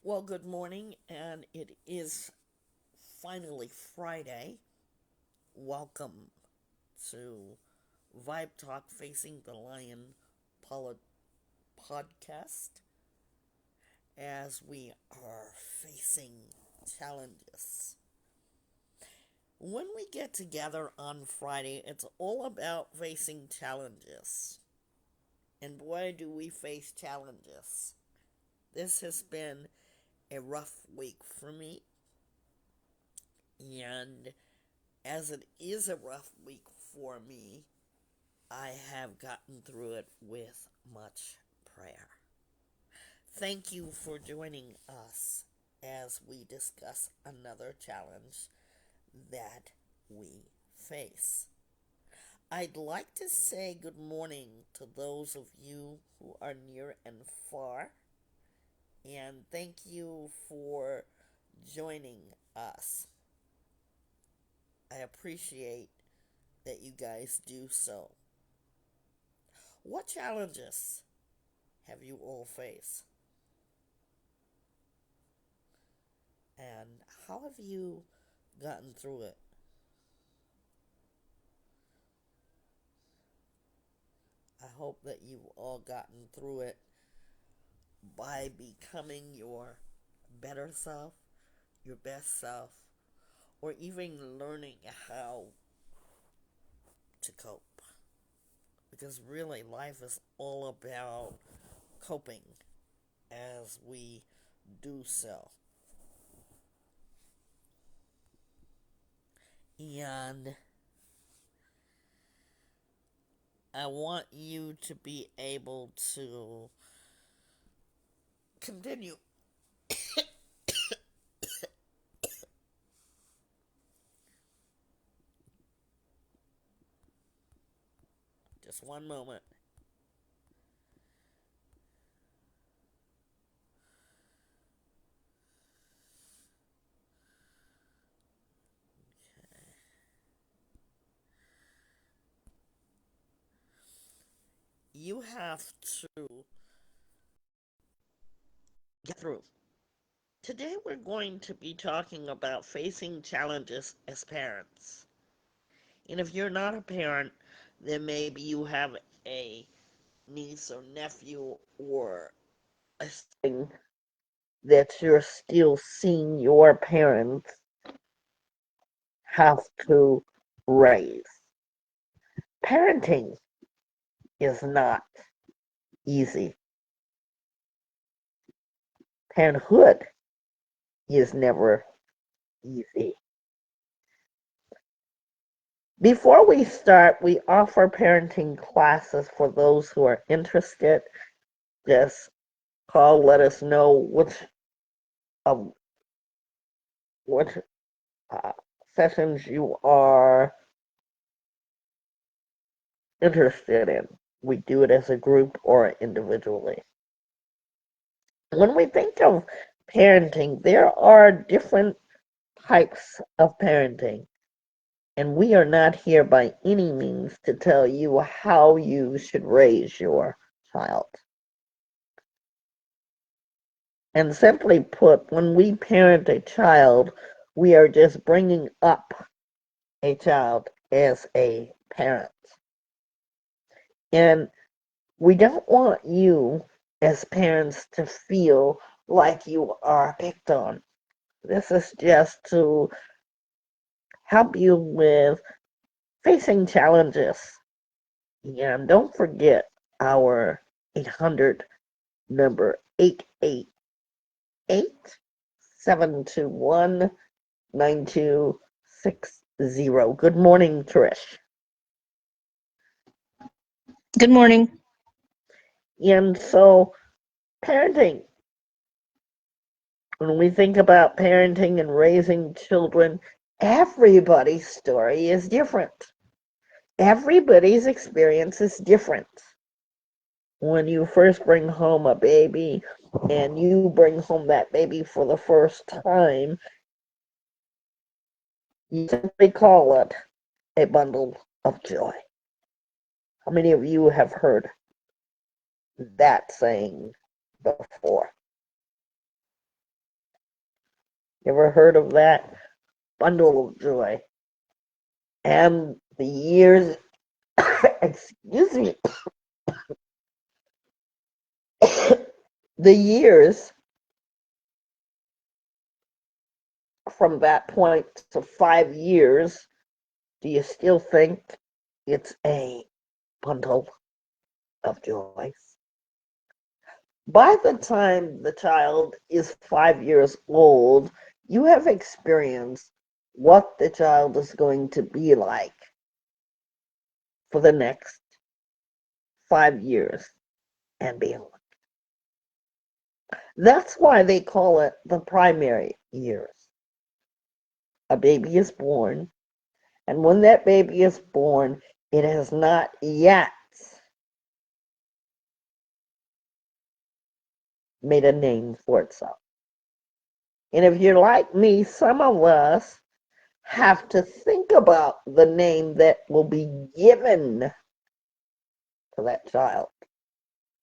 Well, good morning, and it is finally Friday. Welcome to Vibe Talk Facing the Lion podcast as we are facing challenges. When we get together on Friday, it's all about facing challenges. And boy, do we face challenges. This has been a rough week for me, and as it is a rough week for me, I have gotten through it with much prayer. Thank you for joining us as we discuss another challenge that we face. I'd like to say good morning to those of you who are near and far, and thank you for joining us. I appreciate that you guys do so. What challenges have you all faced? And how have you gotten through it? I hope that you've all gotten through it by becoming your better self, your best self, or even learning how to cope. Because really, life is all about coping as we do so. And I want you to be able to continue. Just one moment. You have to get through. Today, we're going to be talking about facing challenges as parents. And if you're not a parent, then maybe you have a niece or nephew or a thing that you're still seeing your parents have to raise. Parenting is not easy. Parenthood is never easy. Before we start, we offer parenting classes for those who are interested. Just call, let us know um, which uh, sessions you are interested in. We do it as a group or individually. When we think of parenting, there are different types of parenting. And we are not here by any means to tell you how you should raise your child. And simply put, when we parent a child, we are just bringing up a child as a parent. And we don't want you as parents to feel like you are picked on. This is just to help you with facing challenges. And don't forget our 800 number 888-721-9260. Good morning, Trish. Good morning. And so, parenting, when we think about parenting and raising children, everybody's story is different. Everybody's experience is different. When you first bring home a baby and you bring home that baby for the first time, you simply call it a bundle of joy. How many of you have heard that saying before? You ever heard of that? Bundle of joy. And the years, excuse me, the years from that point to 5 years, do you still think it's a bundle of joys? By the time the child is 5 years old, you have experienced what the child is going to be like for the next 5 years and beyond. That's why they call it the primary years. A baby is born, and when that baby is born, it has not yet made a name for itself. And if you're like me, some of us have to think about the name that will be given to that child.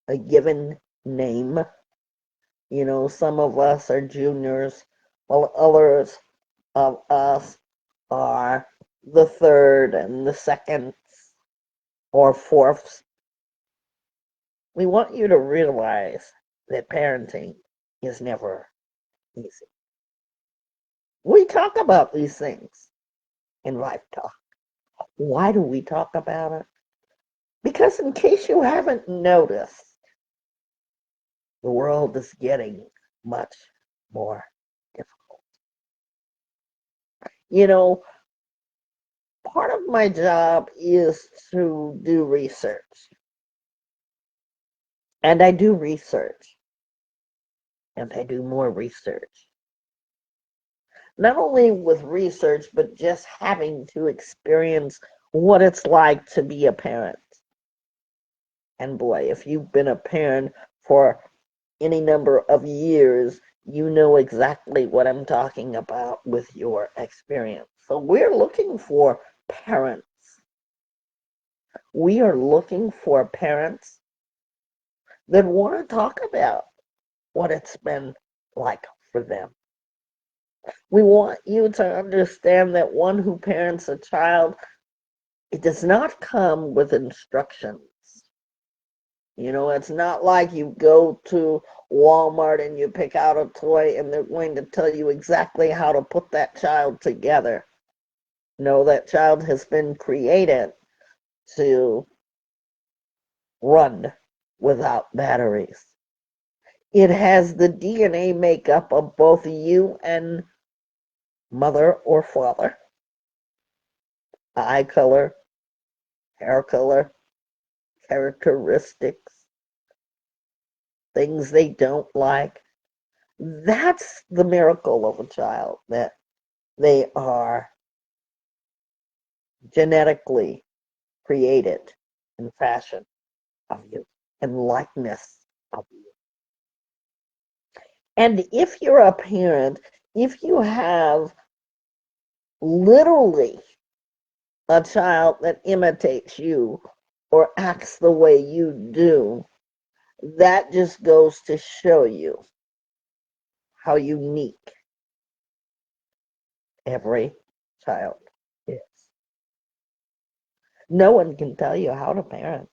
A given name. You know, some of us are juniors, while others of us are the third and the second or fourths. We want you to realize that parenting is never easy. We talk about these things in Life Talk. Why do we talk about it? Because in case you haven't noticed, the world is getting much more difficult. You know, part of my job is to do research. And I do research. And I do more research. Not only with research, but just having to experience what it's like to be a parent. And boy, if you've been a parent for any number of years, you know exactly what I'm talking about with your experience. So we're looking for parents. We are looking for parents that want to talk about what it's been like for them. We want you to understand that one who parents a child, it does not come with instructions. You know, it's not like you go to Walmart and you pick out a toy and they're going to tell you exactly how to put that child together. No, that child has been created to run without batteries. It has the DNA makeup of both you and mother or father. Eye color, hair color, characteristics, things they don't like. That's the miracle of a child, that they are genetically created in fashion of you and likeness of you. And if you're a parent, if you have literally a child that imitates you or acts the way you do, that just goes to show you how unique every child is. No one can tell you how to parent.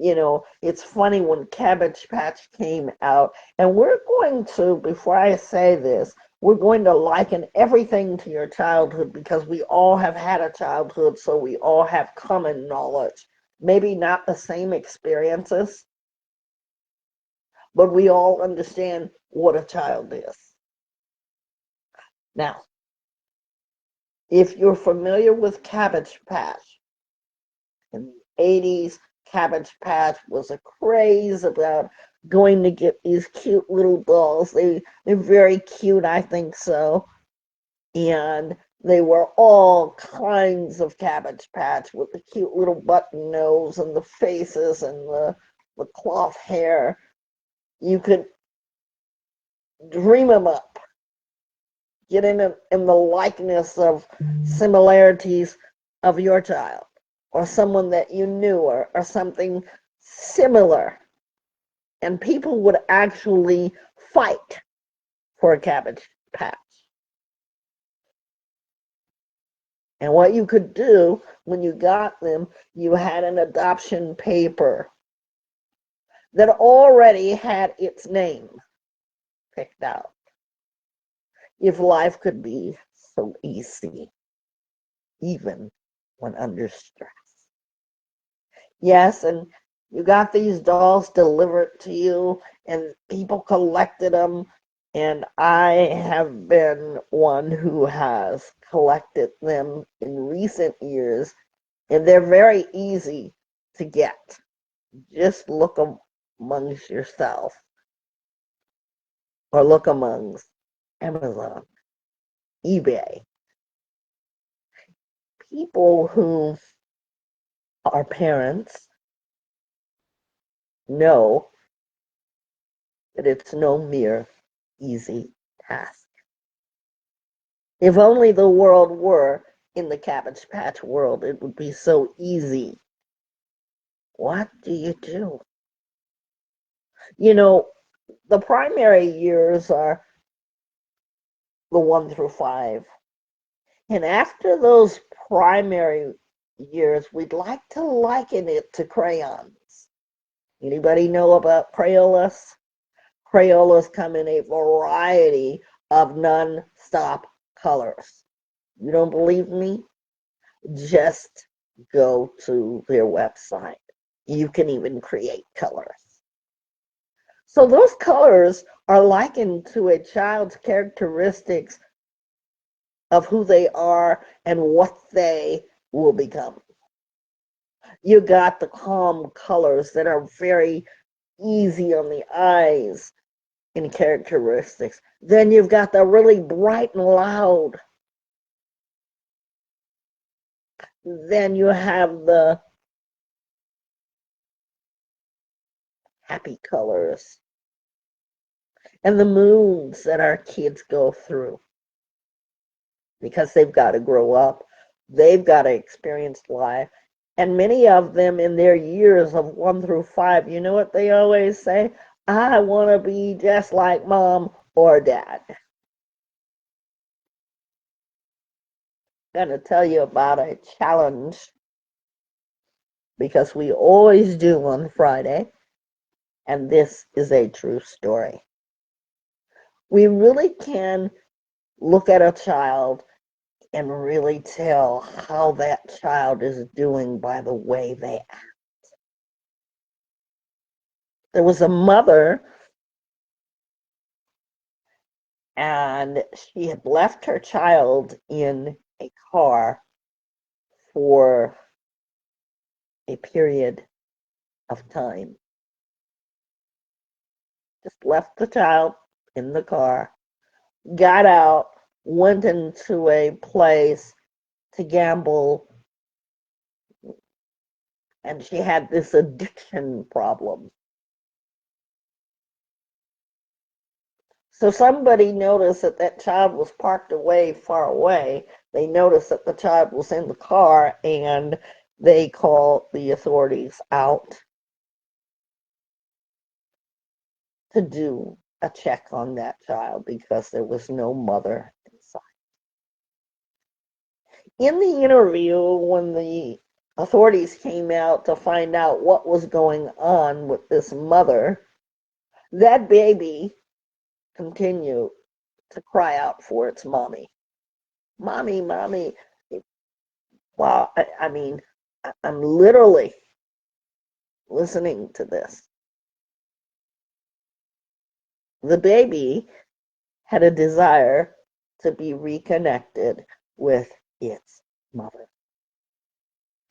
You know, it's funny when Cabbage Patch came out, and we're going to, before I say this, we're going to liken everything to your childhood because we all have had a childhood, so we all have common knowledge. Maybe not the same experiences, but we all understand what a child is. Now, if you're familiar with Cabbage Patch, in the 80s, Cabbage Patch was a craze about going to get these cute little dolls. They're very cute, I think so. And they were all kinds of Cabbage Patch with the cute little button nose and the faces and the cloth hair. You could dream them up, get in the likeness of similarities of your child or someone that you knew or something similar. And people would actually fight for a Cabbage Patch. And what you could do when you got them, you had an adoption paper that already had its name picked out. If life could be so easy, even when under stress. Yes, and you got these dolls delivered to you, and people collected them. And I have been one who has collected them in recent years, and they're very easy to get. Just look amongst yourself or look amongst Amazon, eBay. People who are parents know that it's no mere easy task. If only the world were in the Cabbage Patch world, it would be so easy. What do you do? You know, the primary years are the 1 through 5. And after those primary years, we'd like to liken it to crayons. Anybody know about Crayolas? Crayolas come in a variety of non-stop colors. You don't believe me? Just go to their website. You can even create colors. So those colors are likened to a child's characteristics of who they are and what they will become. You got the calm colors that are very easy on the eyes in characteristics. Then you've got the really bright and loud. Then you have the happy colors and the moods that our kids go through because they've got to grow up. They've got to experience life. And many of them in their years of 1 through 5, you know what they always say? I want to be just like mom or dad. I'm going to tell you about a challenge because we always do on Friday, and this is a true story. We really can look at a child and really tell how that child is doing by the way they act. There was a mother, and she had left her child in a car for a period of time. Just left the child in the car, got out, went into a place to gamble, and she had this addiction problem. So somebody noticed that that child was parked away, far away. They noticed that the child was in the car, and they called the authorities out to do a check on that child because there was no mother inside. In the interview, when the authorities came out to find out what was going on with this mother, that baby continued to cry out for its mommy. Mommy, mommy. Wow, I mean, I'm literally listening to this. The baby had a desire to be reconnected with its mother.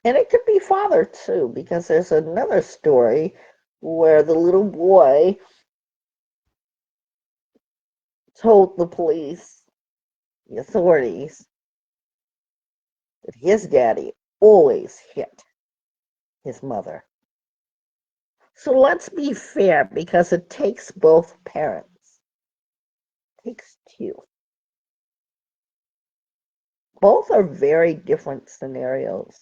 And it could be father too, because there's another story where the little boy told the police, the authorities, that his daddy always hit his mother. So let's be fair, because it takes both parents. It takes two. Both are very different scenarios.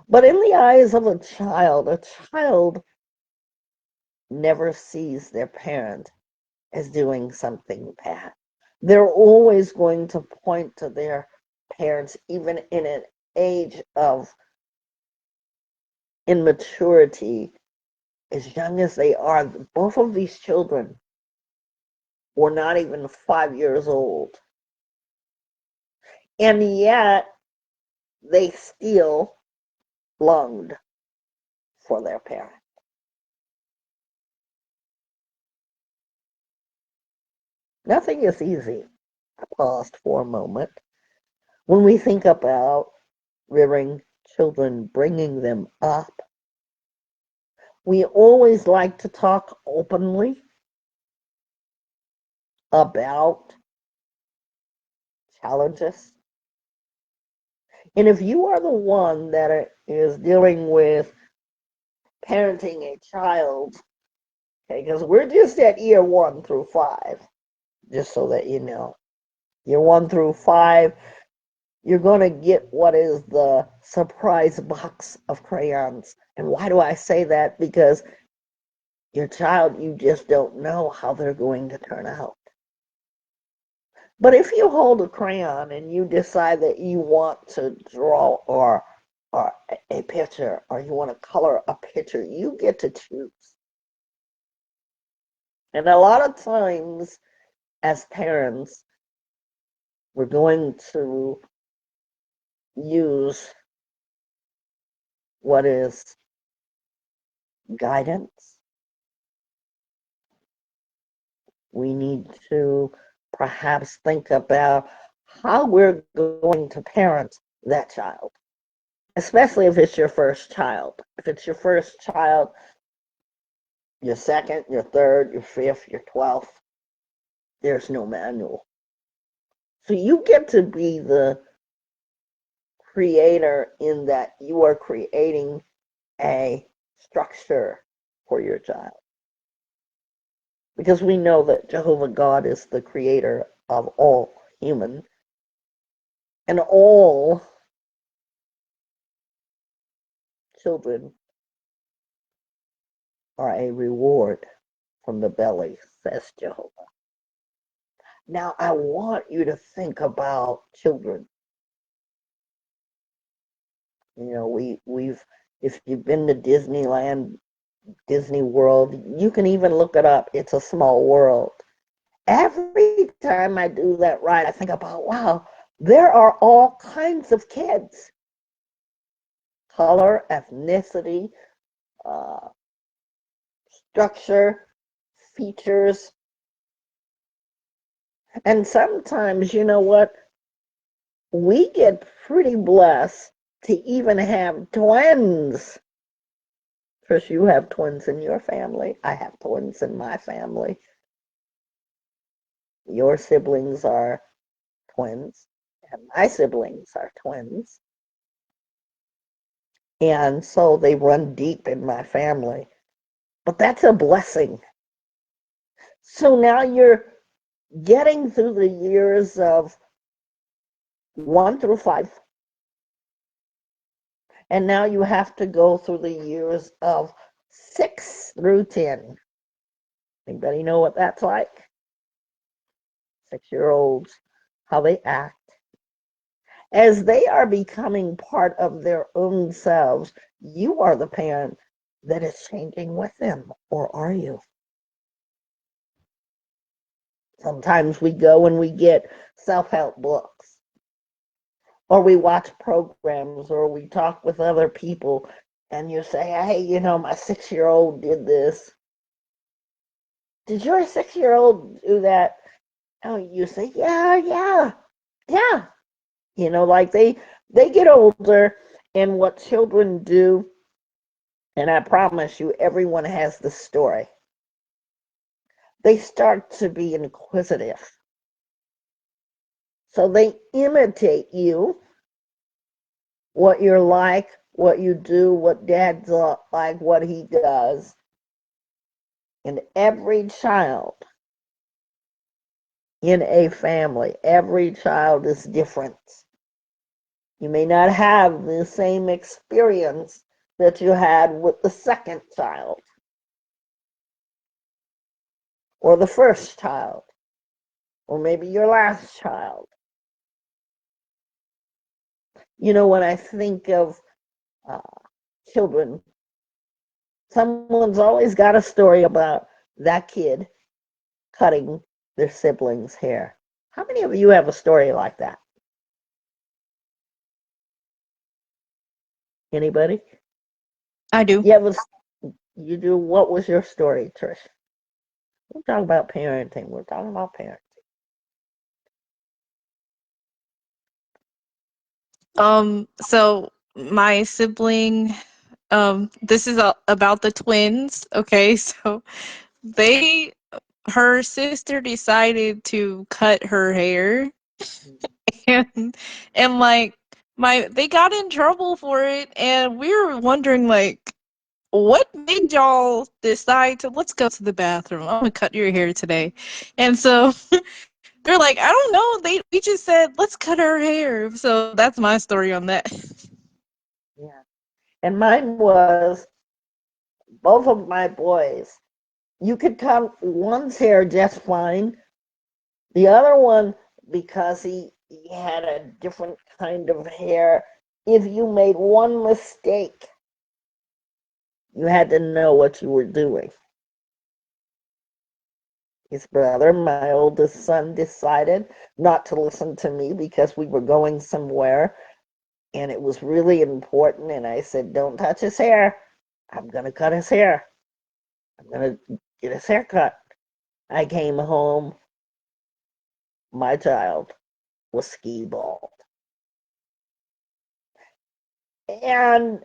But in the eyes of a child never sees their parent is doing something bad. They're always going to point to their parents, even in an age of immaturity, as young as they are. Both of these children were not even 5 years old. And yet, they still longed for their parent. Nothing is easy. I paused for a moment. When we think about rearing children, bringing them up, we always like to talk openly about challenges. And if you are the one that is dealing with parenting a child, okay, because we're just at year 1 through 5, just so that you know. Year 1 through 5, you're going to get what is the surprise box of crayons. And why do I say that? Because your child, you just don't know how they're going to turn out. But if you hold a crayon and you decide that you want to draw or a picture, or you want to color a picture, you get to choose. And a lot of times, as parents, we're going to use what is guidance. We need to perhaps think about how we're going to parent that child, especially if it's your first child. If it's your first child, your second, your third, your fifth, your 12th, there's no manual. So you get to be the creator in that you are creating a structure for your child. Because we know that Jehovah God is the creator of all human, and all children are a reward from the belly, says Jehovah. Now, I want you to think about children. You know, we've if you've been to Disneyland, Disney World, you can even look it up. It's a small world. Every time I do that ride, I think about, wow, there are all kinds of kids. Color, ethnicity, uh, structure, features. And sometimes, you know what? We get pretty blessed to even have twins. Chris, you have twins in your family. I have twins in my family. Your siblings are twins, and my siblings are twins. And so they run deep in my family. But that's a blessing. So now you're getting through the years of 1 through 5. And now you have to go through the years of 6 through 10. Anybody know what that's like? 6-year-olds, how they act. As they are becoming part of their own selves, you are the parent that is changing with them, or are you? Sometimes we go and we get self-help books, or we watch programs, or we talk with other people, and you say, hey, you know, my 6-year-old did this. Did your 6-year-old do that? Oh, you say, yeah. You know, like they get older, and what children do, and I promise you, everyone has this story. They start to be inquisitive. So they imitate you, what you're like, what you do, what dad's like, what he does. And every child in a family, every child is different. You may not have the same experience that you had with the second child. or the first child, or maybe your last child. You know, when I think of uh, children, someone's always got a story about that kid cutting their siblings' hair. How many of you have a story like that? Anybody? I do. Yeah, you do. What was your story, Trish? We're talking about parenting. We're talking about parenting. So my sibling, this is about the twins. Okay, so they, her sister decided to cut her hair, and like they got in trouble for it, and we were wondering like, what made y'all decide to, let's go to the bathroom, I'm gonna cut your hair today. And so they're like, I don't know, we just said let's cut her hair. So that's my story on that. Yeah. And mine was both of my boys. You could cut one's hair just fine. The other one, because he had a different kind of hair, if you made one mistake, you had to know what you were doing. His brother, my oldest son, decided not to listen to me because we were going somewhere and it was really important. And I said, don't touch his hair. I'm going to cut his hair. I'm going to get his hair cut. I came home. My child was ski bald. And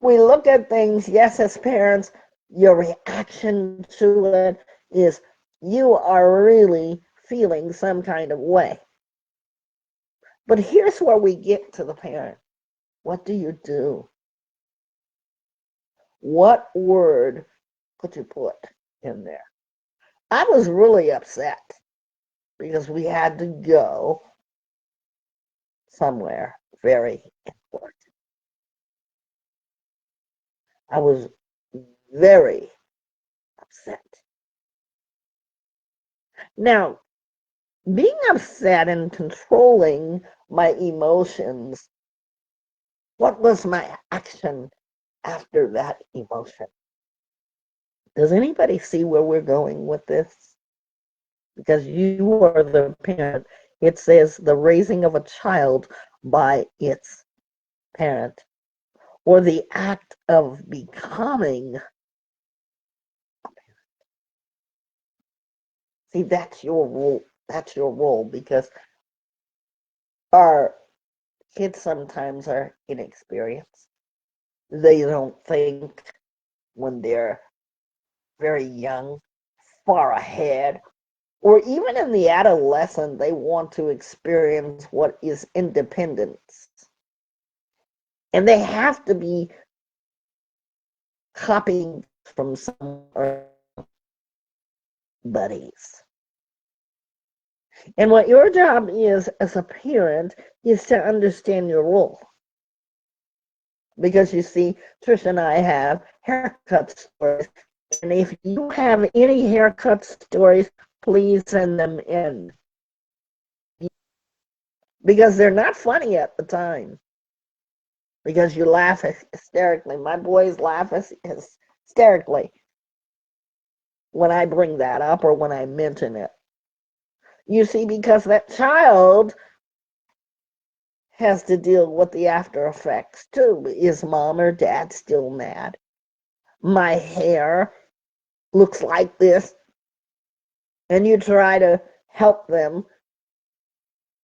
we look at things, yes, as parents, your reaction to it is you are really feeling some kind of way. But here's where we get to the parent. What do you do? What word could you put in there? I was really upset because we had to go somewhere very important. I was very upset. Now, being upset and controlling my emotions, what was my action after that emotion? Does anybody see where we're going with this? Because you are the parent. It says the raising of a child by its parent, or the act of becoming. See, that's your role. That's your role because our kids sometimes are inexperienced. They don't think when they're very young, far ahead, or even in the adolescent, they want to experience what is independence. And they have to be copying from some buddies. And what your job is as a parent is to understand your role. Because you see, Trish and I have haircut stories. And if you have any haircut stories, please send them in. Because they're not funny at the time. Because you laugh hysterically. My boys laugh hysterically when I bring that up or when I mention it. You see, because that child has to deal with the after effects too. Is mom or dad still mad? My hair looks like this. And you try to help them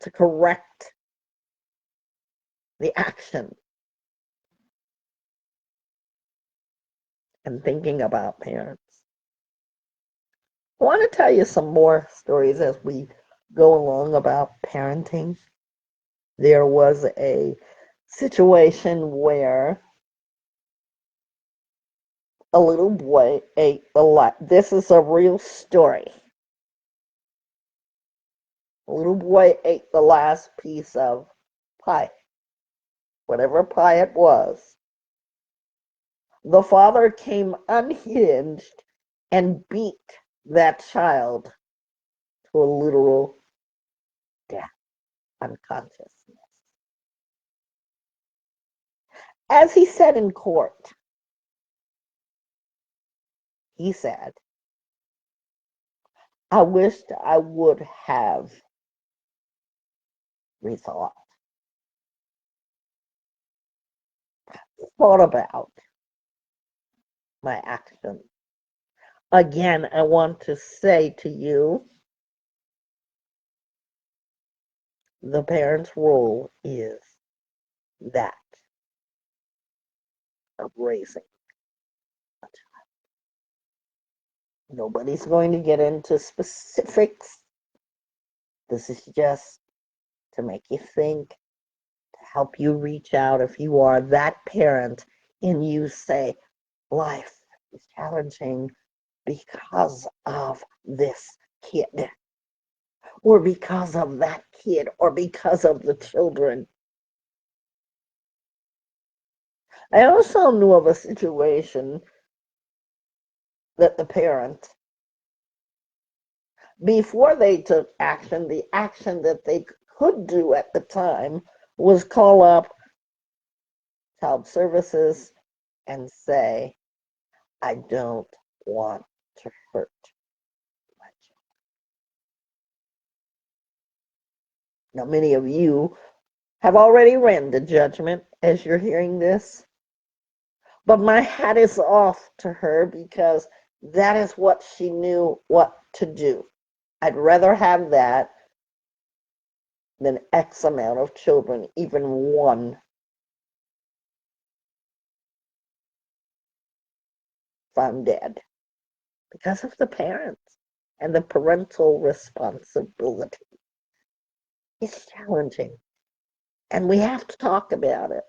to correct the action and thinking about parents. I want to tell you some more stories as we go along about parenting. There was a situation where a little boy ate the last. This is a real story. A little boy ate the last piece of pie, whatever pie it was. The father came unhinged and beat that child to a literal death, unconsciousness. As he said in court, he said, I wished I would have rethought, thought about my actions. Again, I want to say to you, the parent's role is that of raising a child. Nobody's going to get into specifics. This is just to make you think, to help you reach out if you are that parent and you say, life is challenging because of this kid, or because of that kid, or because of the children. I also knew of a situation that the parent, before they took action, the action that they could do at the time was call up child services and say, I don't want to hurt my child. Now, many of you have already rendered judgment as you're hearing this, but my hat is off to her because that is what she knew what to do. I'd rather have that than X amount of children, even one, found dead because of the parents and the parental responsibility. It's challenging, and we have to talk about it.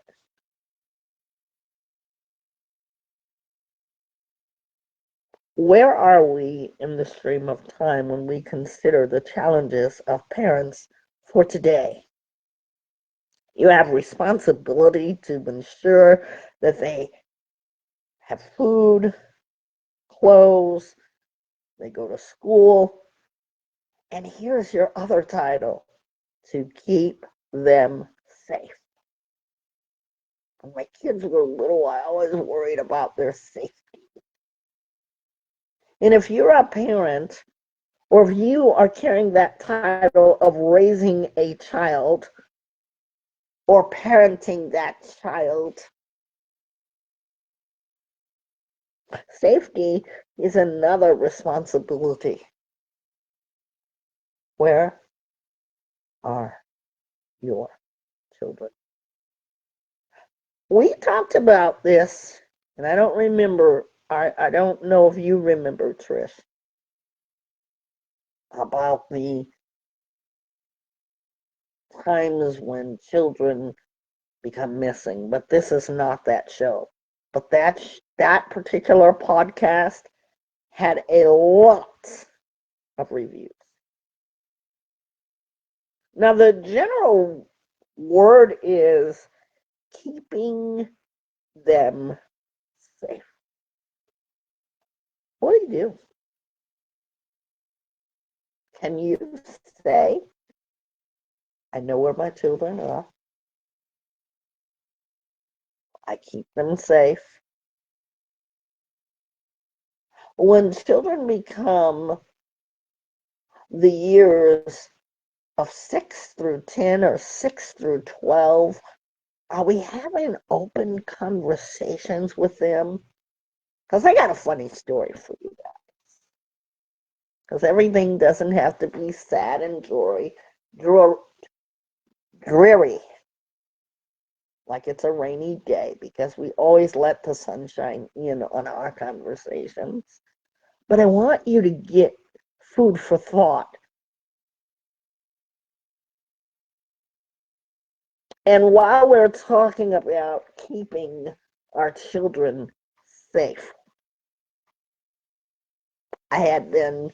Where are we in the stream of time when we consider the challenges of parents for today? You have responsibility to ensure that they have food, clothes, they go to school, and here's your other title, to keep them safe. When my kids were little, I always worried about their safety. And if you're a parent, or if you are carrying that title of raising a child or parenting that child, safety is another responsibility. Where are your children? We talked about this, and I don't remember, I don't know if you remember, Trish, about the times when children become missing, but this is not that show. But that particular podcast had a lot of reviews. Now, the general word is keeping them safe. What do you do? Can you say, I know where my children are, I keep them safe? When children become the years of 6 through 10 or 6 through 12, are we having open conversations with them? Because I got a funny story for you guys. Because everything doesn't have to be sad and dreary, like it's a rainy day, because we always let the sunshine in on our conversations. But I want you to get food for thought. And while we're talking about keeping our children safe, I had been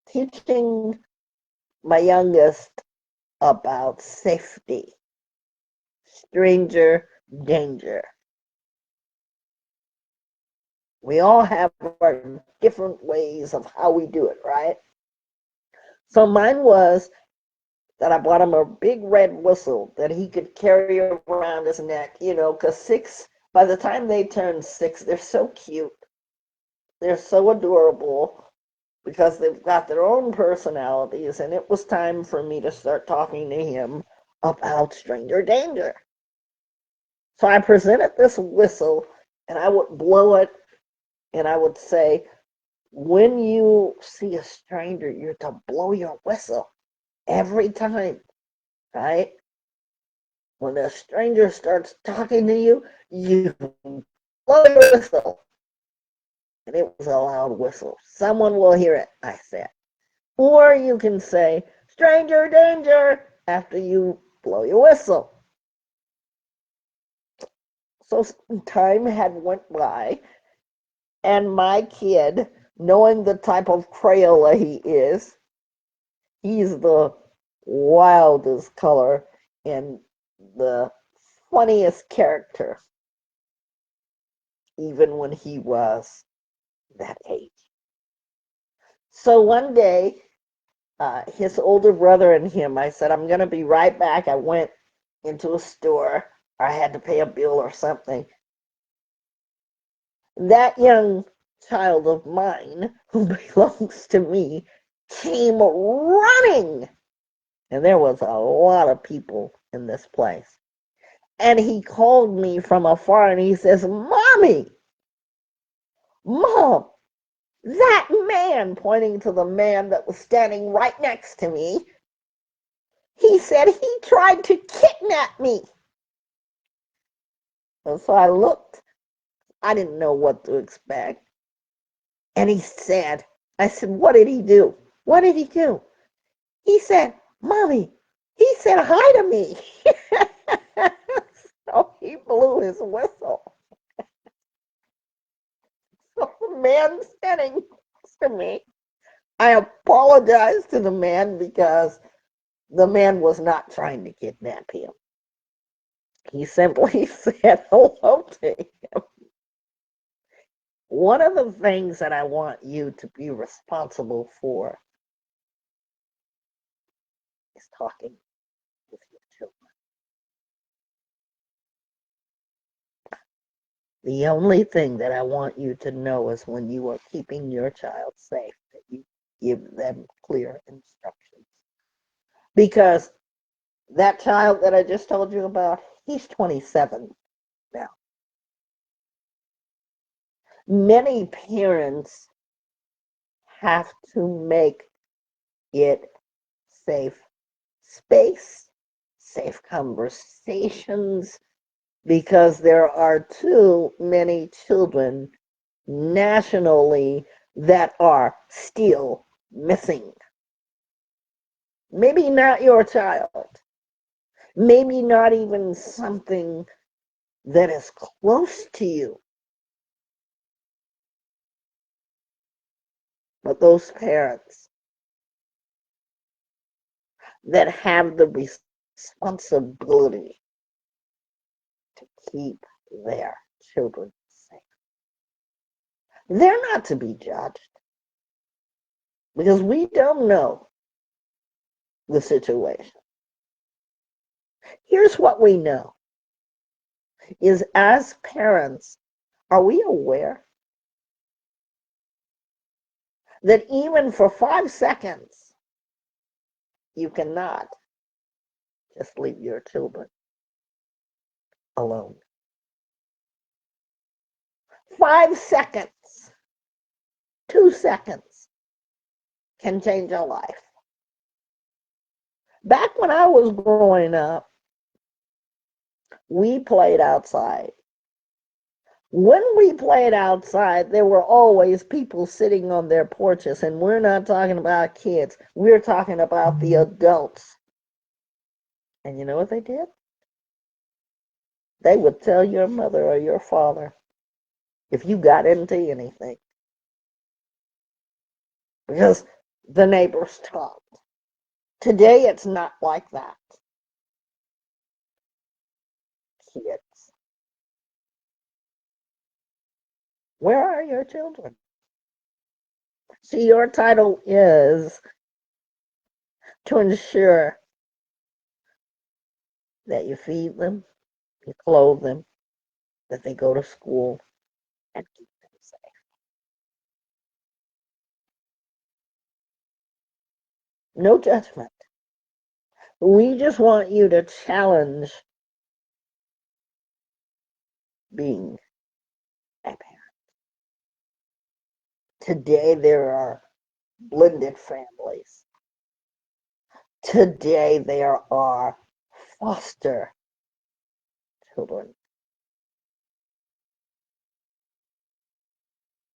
teaching my youngest about safety, stranger danger. We all have our different ways of how we do it, right? So mine was that I bought him a big red whistle that he could carry around his neck, because by the time they turn 6, they're so cute. They're so adorable because they've got their own personalities, and it was time for me to start talking to him about stranger danger. So I presented this whistle, and I would blow it, and I would say, when you see a stranger, you're to blow your whistle every time, right? When a stranger starts talking to you, you blow your whistle. And it was a loud whistle. Someone will hear it, I said. Or you can say, stranger danger, after you blow your whistle. So time had went by, and my kid, knowing the type of Crayola he is, he's the wildest color and the funniest character, even when he was that age. So one day, his older brother and him, I said, I'm going to be right back. I went into a store. I had to pay a bill or something. That young child of mine, who belongs to me, came running. And there was a lot of people in this place. And he called me from afar and he says, Mommy, Mom, that man, pointing to the man that was standing right next to me, he said he tried to kidnap me. And so I looked. I didn't know what to expect. And I said, what did he do? What did he do? He said, Mommy, he said hi to me. So he blew his whistle. So the man standing next to me, I apologized to the man because the man was not trying to kidnap him. He simply said hello to him. One of the things that I want you to be responsible for is talking with your children. The only thing that I want you to know is when you are keeping your child safe, that you give them clear instructions. Because that child that I just told you about, he's 27 now. Many parents have to make it safe space, safe conversations, because there are too many children nationally that are still missing. Maybe not your child, maybe not even something that is close to you, but those parents that have the responsibility to keep their children safe. They're not to be judged because we don't know the situation. Here's what we know is, as parents, are we aware that even for 5 seconds you cannot just leave your children alone? 5 seconds, 2 seconds can change a life. Back when I was growing up, we played outside. When we played outside, there were always people sitting on their porches, and we're not talking about kids. We're talking about the adults. And you know what they did? They would tell your mother or your father if you got into anything, because the neighbors talked. Today, it's not like that. Kids Where are your children? See, your title is to ensure that you feed them, you clothe them, that they go to school, and keep them safe. No judgment. We just want you to challenge being a parent. Today there are blended families. Today there are foster children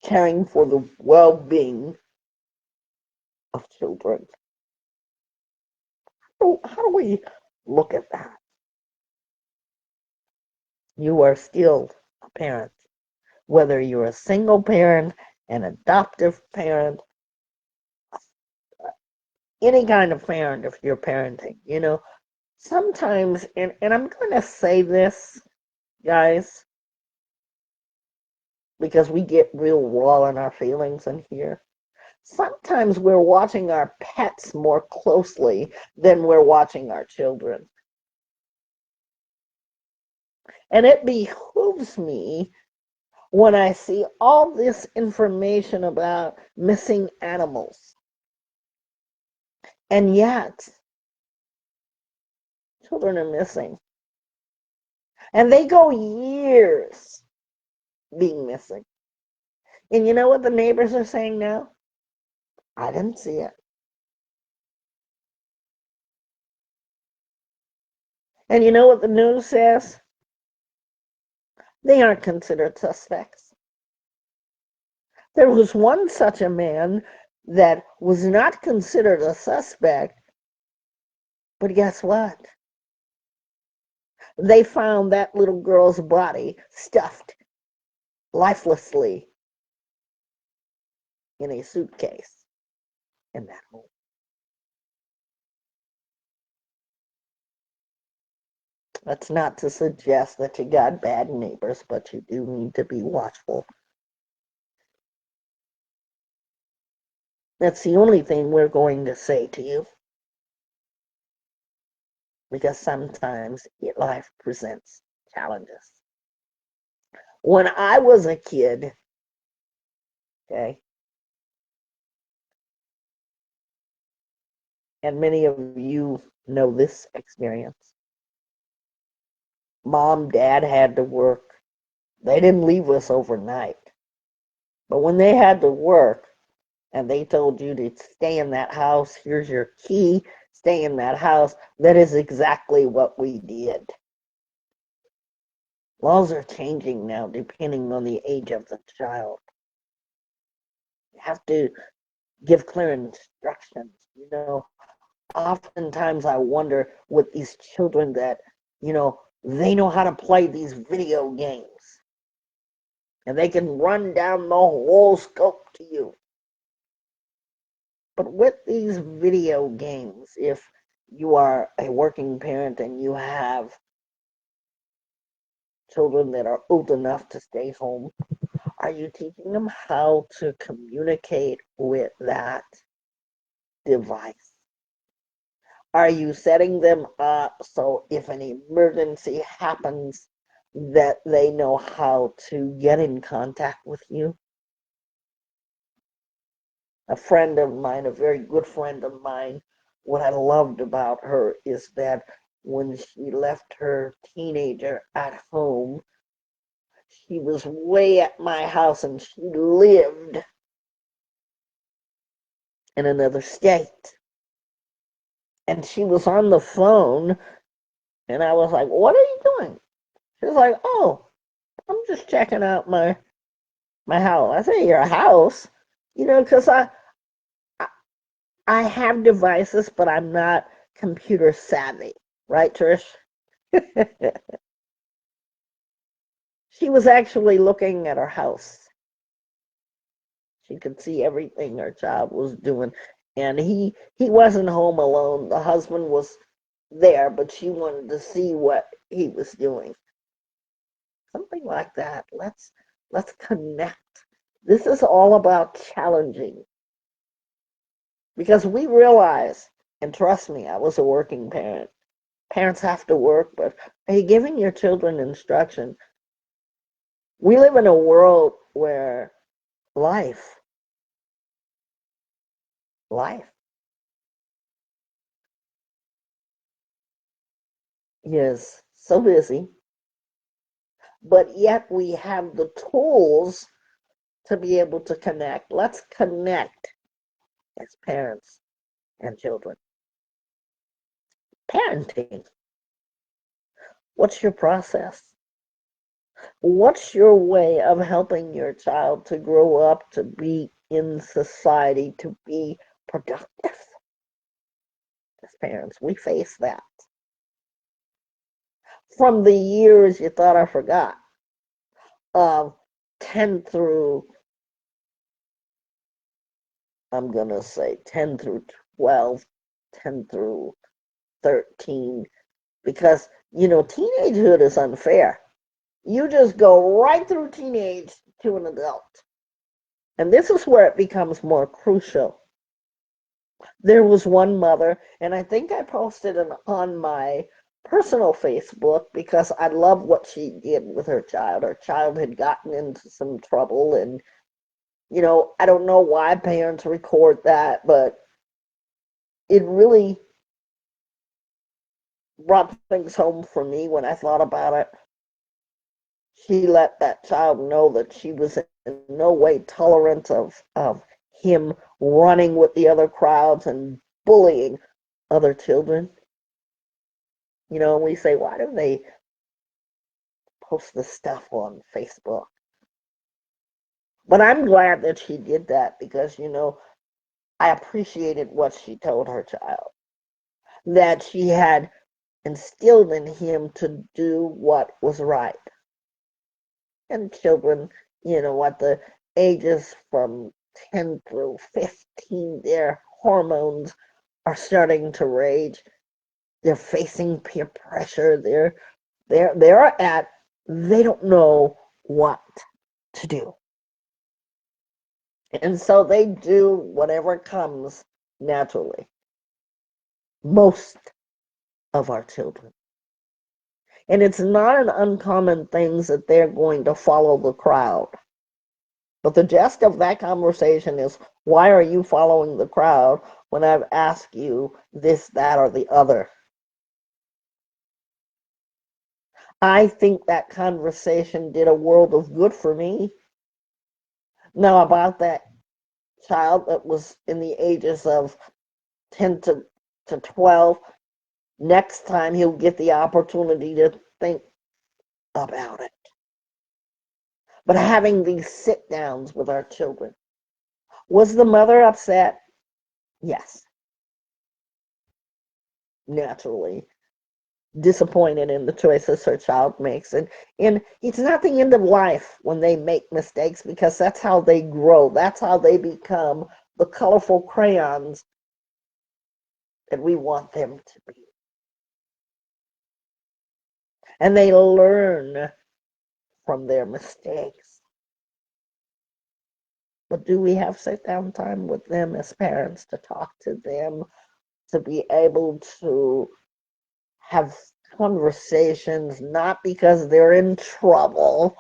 caring for the well-being of children. How do we look at that? You are still a parent, whether you're a single parent, an adoptive parent, any kind of parent if you're parenting. Sometimes, and I'm going to say this, guys, because we get real raw in our feelings in here. Sometimes we're watching our pets more closely than we're watching our children. And it behooves me when I see all this information about missing animals. And yet, children are missing. And they go years being missing. And you know what the neighbors are saying now? I didn't see it. And you know what the news says? They aren't considered suspects. There was one such a man that was not considered a suspect, but guess what? They found that little girl's body stuffed lifelessly in a suitcase in that home. That's not to suggest that you got bad neighbors, but you do need to be watchful. That's the only thing we're going to say to you. Because sometimes life presents challenges. When I was a kid, okay, and many of you know this experience, mom, dad had to work. They didn't leave us overnight. But when they had to work and they told you to stay in that house, here's your key, stay in that house, that is exactly what we did. Laws are changing now depending on the age of the child. You have to give clear instructions. Oftentimes I wonder with these children that, they know how to play these video games. And they can run down the whole scope to you. But with these video games, if you are a working parent and you have children that are old enough to stay home, are you teaching them how to communicate with that device? Are you setting them up so if an emergency happens that they know how to get in contact with you? A friend of mine, a very good friend of mine, what I loved about her is that when she left her teenager at home, she was way at my house and she lived in another state. And she was on the phone and I was like, what are you doing? She was like, oh, I'm just checking out my house. I say, your house? Because I have devices, but I'm not computer savvy. Right, Trish? She was actually looking at her house. She could see everything her child was doing. And he wasn't home alone. The husband was there, but she wanted to see what he was doing. Something like that. Let's connect This is all about challenging because we realize, and trust me, I was a working parent. Parents have to work, but are you giving your children instruction? We live in a world where life, life is so busy, but yet we have the tools to be able to connect. Let's connect as parents and children. Parenting. What's your process? What's your way of helping your child to grow up to be in society, to be productive? As parents, we face that. From the years you thought I forgot, of 10 through, I'm going to say 10 through 12, 10 through 13, because, teenagehood is unfair. You just go right through teenage to an adult. And this is where it becomes more crucial. There was one mother, and I think I posted it on my personal Facebook because I love what she did with her child. Her child had gotten into some trouble, and I don't know why parents record that, but it really brought things home for me when I thought about it. She let that child know that she was in no way tolerant of him running with the other crowds and bullying other children. We say, why do they post this stuff on Facebook? But I'm glad that she did that because, I appreciated what she told her child. That she had instilled in him to do what was right. And children, at the ages from 10 through 15, their hormones are starting to rage. They're facing peer pressure. They don't know what to do. And so they do whatever comes naturally. Most of our children. And it's not an uncommon thing that they're going to follow the crowd. But the gist of that conversation is, why are you following the crowd when I've asked you this, that, or the other? I think that conversation did a world of good for me. Now, about that child that was in the ages of 10 to 12, next time he'll get the opportunity to think about it. But having these sit downs with our children. Was the mother upset? Yes, naturally. Disappointed in the choices her child makes. And it's not the end of life when they make mistakes because that's how they grow. That's how they become the colorful crayons that we want them to be. And they learn from their mistakes. But do we have sit down time with them as parents to talk to them, to be able to have conversations, not because they're in trouble,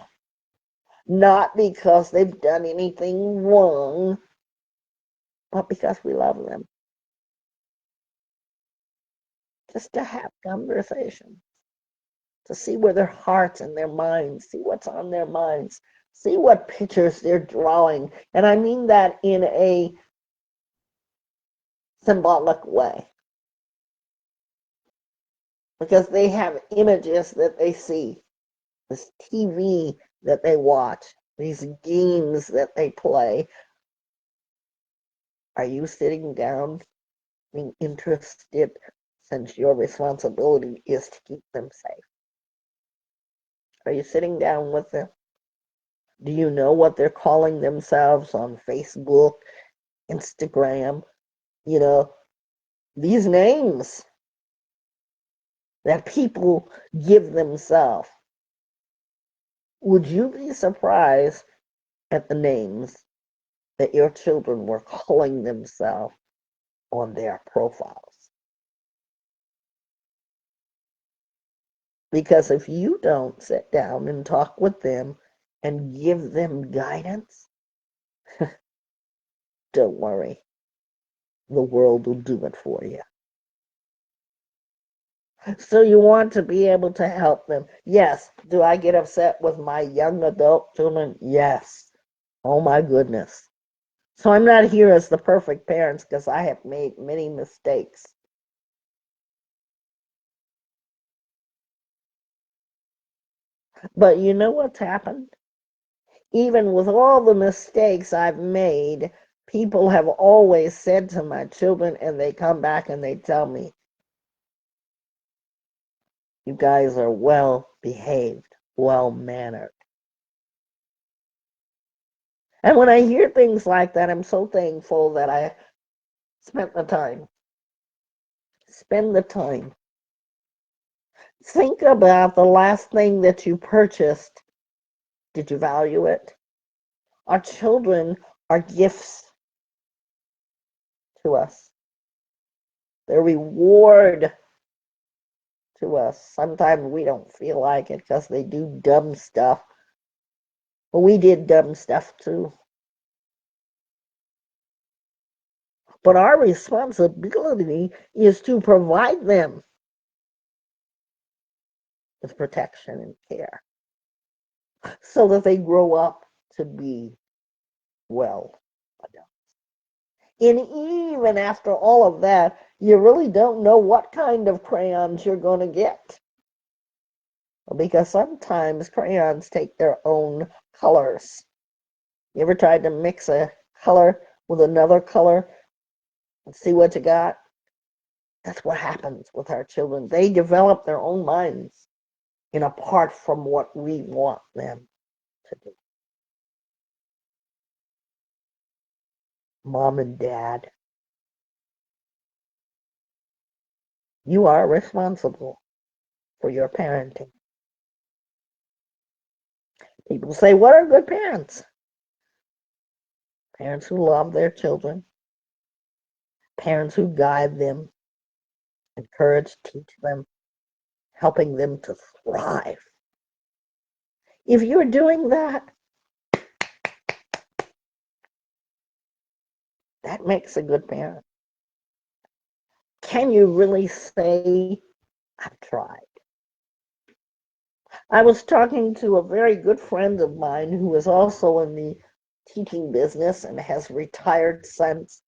not because they've done anything wrong, but because we love them. Just to have conversations, to see where their hearts and their minds, see what's on their minds, see what pictures they're drawing. And I mean that in a symbolic way. Because they have images that they see, this TV that they watch, these games that they play. Are you sitting down being interested since your responsibility is to keep them safe? Are you sitting down with them? Do you know what they're calling themselves on Facebook, Instagram? You know, these names that people give themselves. Would you be surprised at the names that your children were calling themselves on their profiles. Because if you don't sit down and talk with them and give them guidance, don't worry, the world will do it for you. So you want to be able to help them. Yes. Do I get upset with my young adult children? Yes. Oh my goodness. So I'm not here as the perfect parents because I have made many mistakes. But you know what's happened? Even with all the mistakes I've made, people have always said to my children, and they come back and they tell me, you guys are well behaved, well mannered. And when I hear things like that, I'm so thankful that I spent the time. Spend the time. Think about the last thing that you purchased. Did you value it? Our children are gifts to us. They're reward to us. Sometimes we don't feel like it because they do dumb stuff. But we did dumb stuff too. But our responsibility is to provide them with protection and care so that they grow up to be well adults. And even after all of that, you really don't know what kind of crayons you're going to get. Because sometimes crayons take their own colors. You ever tried to mix a color with another color and see what you got? That's what happens with our children. They develop their own minds in apart from what we want them to do. Mom and dad, you are responsible for your parenting. People say, what are good parents? Parents who love their children, parents who guide them, encourage, teach them, helping them to thrive. If you're doing that, that makes a good parent. Can you really say, I've tried? I was talking to a very good friend of mine who is also in the teaching business and has retired since.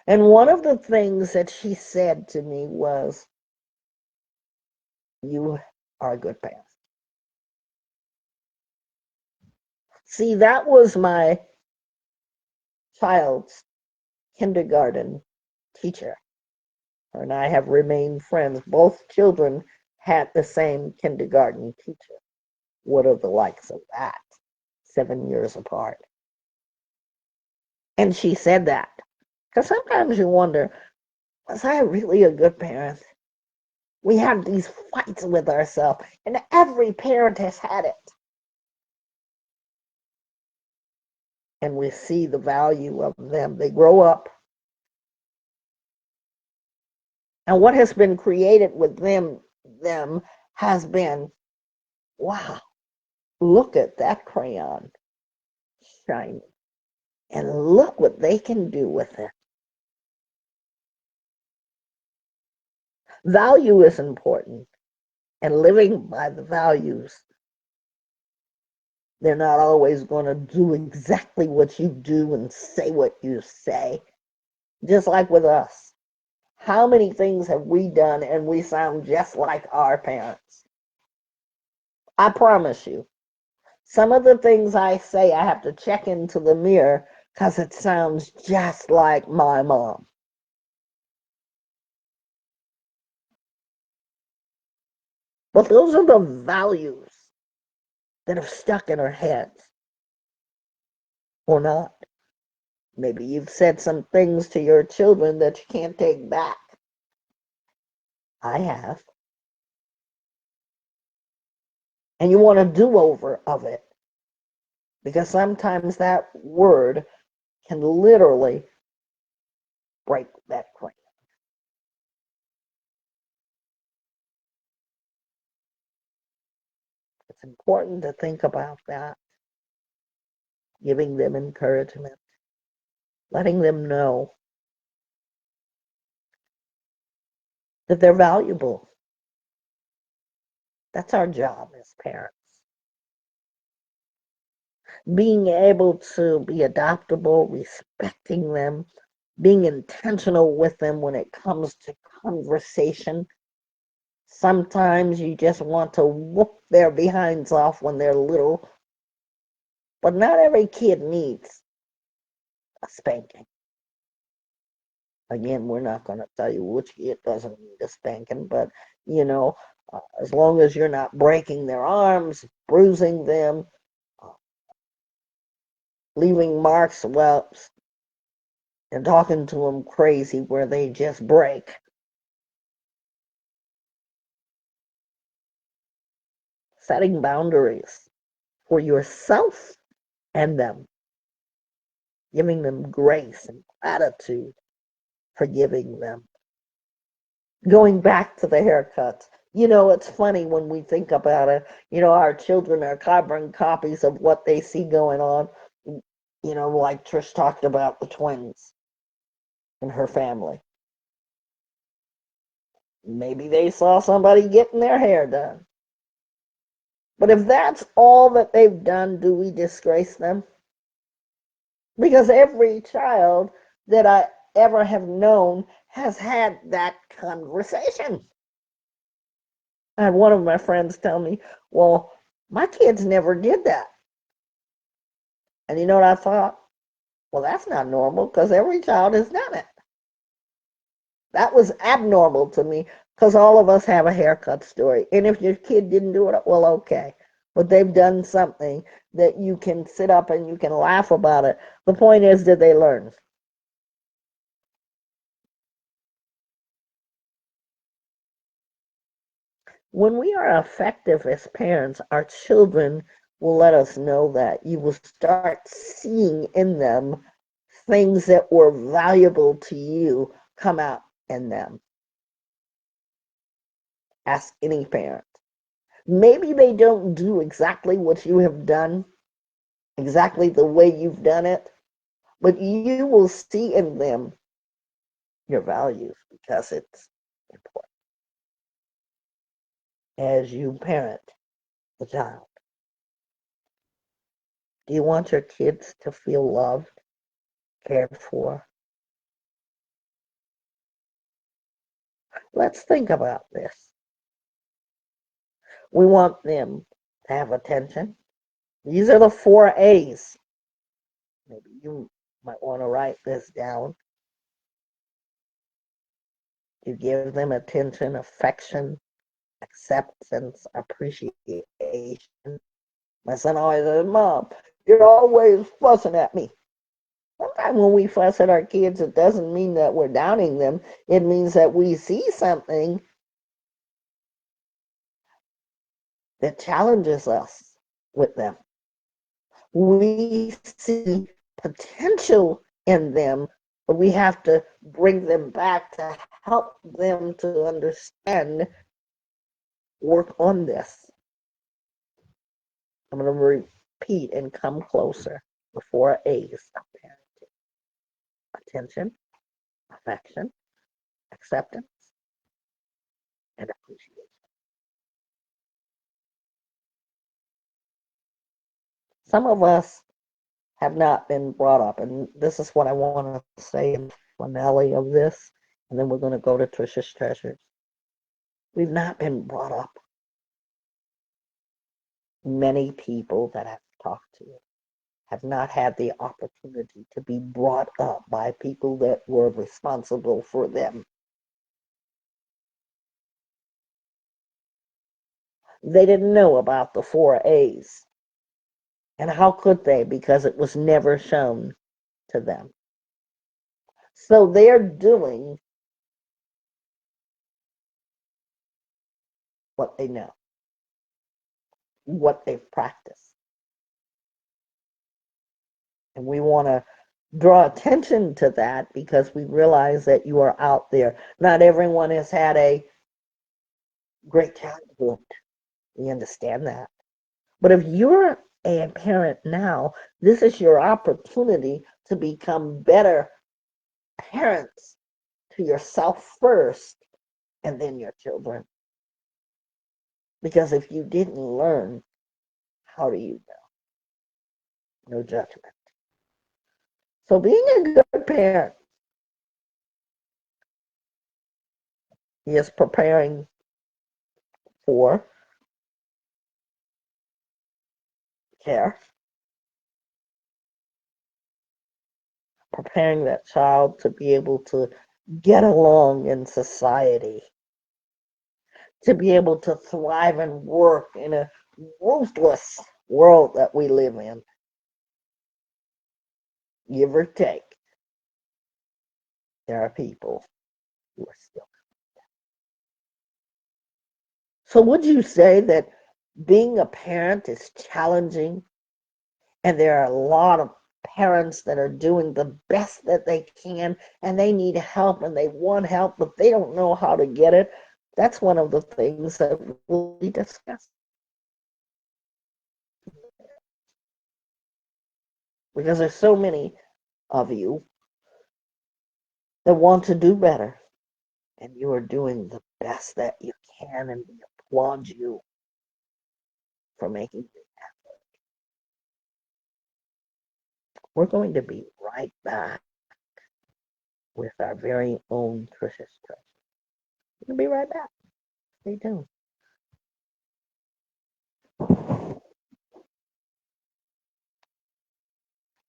And one of the things that she said to me was, you are a good parent. See, that was my child's kindergarten teacher. Her and I have remained friends. Both children had the same kindergarten teacher. What are the likes of that? 7 years apart. And she said that. Because sometimes you wonder, was I really a good parent? We have these fights with ourselves, and every parent has had it. And we see the value of them. They grow up. And what has been created with them has been, wow, look at that crayon shiny. And look what they can do with it. Value is important. And living by the values, they're not always going to do exactly what you do and say what you say. Just like with us. How many things have we done and we sound just like our parents? I promise you. Some of the things I say, I have to check into the mirror because it sounds just like my mom. But those are the values that have stuck in our heads. Or not. Maybe you've said some things to your children that you can't take back. I have. And you want a do-over of it. Because sometimes that word can literally break that crayon. It's important to think about that, giving them encouragement, letting them know that they're valuable. That's our job as parents. Being able to be adaptable, respecting them, being intentional with them when it comes to conversation. Sometimes you just want to whoop their behinds off when they're little, but not every kid needs a spanking. Again, we're not going to tell you which kid doesn't need a spanking, but as long as you're not breaking their arms, bruising them, uh, leaving marks, well, and talking to them crazy where they just break. Setting boundaries for yourself and them, giving them grace and gratitude, forgiving them. Going back to the haircuts, it's funny when we think about it. Our children are carbon copies of what they see going on. Like Trish talked about the twins and her family. Maybe they saw somebody getting their hair done. But if that's all that they've done, do we disgrace them? Because every child that I ever have known has had that conversation. I had one of my friends tell me, well, my kids never did that. And you know what I thought? Well, that's not normal because every child has done it. That was abnormal to me because all of us have a haircut story. And if your kid didn't do it, well, okay. But they've done something that you can sit up and you can laugh about it. The point is, did they learn? When we are effective as parents, our children will let us know that. You will start seeing in them things that were valuable to you come out in them. Ask any parent. Maybe they don't do exactly what you have done, exactly the way you've done it, but you will see in them your values because it's important as you parent the child. Do you want your kids to feel loved, cared for? Let's think about this. We want them to have attention. These are the 4 A's. Maybe you might want to write this down. You give them attention, affection, acceptance, appreciation. My son always says, Mom, you're always fussing at me. Sometimes when we fuss at our kids, it doesn't mean that we're downing them. It means that we see something that challenges us with them. We see potential in them, but we have to bring them back to help them to understand, work on this. I'm going to repeat and come closer. The 4 A's of parenting: attention, affection, acceptance, and appreciation. Some of us have not been brought up, and this is what I want to say in the finale of this, and then we're going to go to Trisha's Treasures. We've not been brought up. Many people that I've talked to have not had the opportunity to be brought up by people that were responsible for them. They didn't know about the 4 A's. And how could they? Because it was never shown to them. So they're doing what they know, what they've practiced. And we want to draw attention to that because we realize that you are out there. Not everyone has had a great childhood. We understand that. But if you're a parent now, this is your opportunity to become better parents to yourself first and then your children. Because if you didn't learn, how do you know? No judgment. So being a good parent is preparing for care, preparing that child to be able to get along in society, to be able to thrive and work in a ruthless world that we live in, give or take. There are people who are still. So, would you say that being a parent is challenging, and there are a lot of parents that are doing the best that they can, and they need help and they want help, but they don't know how to get it? That's one of the things that we'll be discussing. Because there's so many of you that want to do better, and you are doing the best that you can, and we applaud you for making it. We're going to be right back with our very own Trisha's Treasure. We'll be right back. Stay tuned.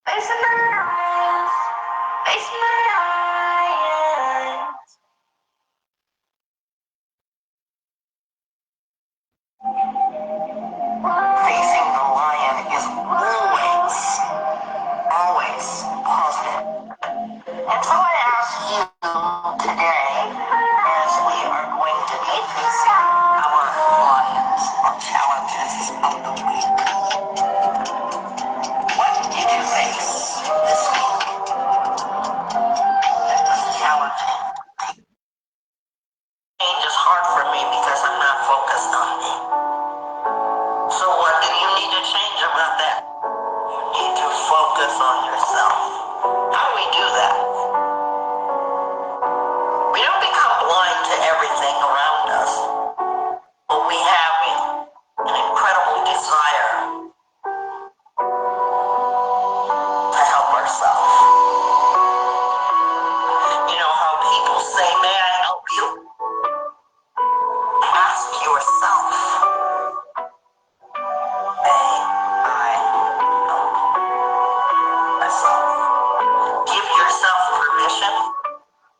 Facing the lion is always positive. And so I ask you today, as we are going to be facing our lions or challenges of the week, what did you face this week that was challenging? Change is hard for me because I'm not focused on me. So what do you need to change about that? You need to focus on yourself. How do we do that? We don't become blind to everything around us, but we have an incredible desire to help ourselves. You know how people say, may I help you? Ask yourself, may I help myself? Give yourself permission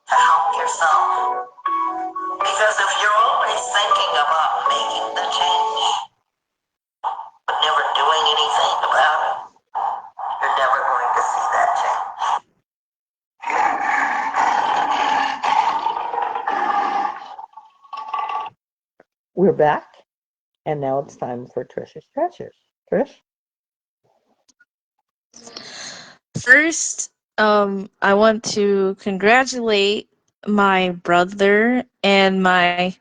to help yourself. Because if you're always thinking about making the change, but never doing anything about it, you're never going to see that change. We're back, and now it's time for Trisha's Treasures. Trish? First, I want to congratulate my brother and my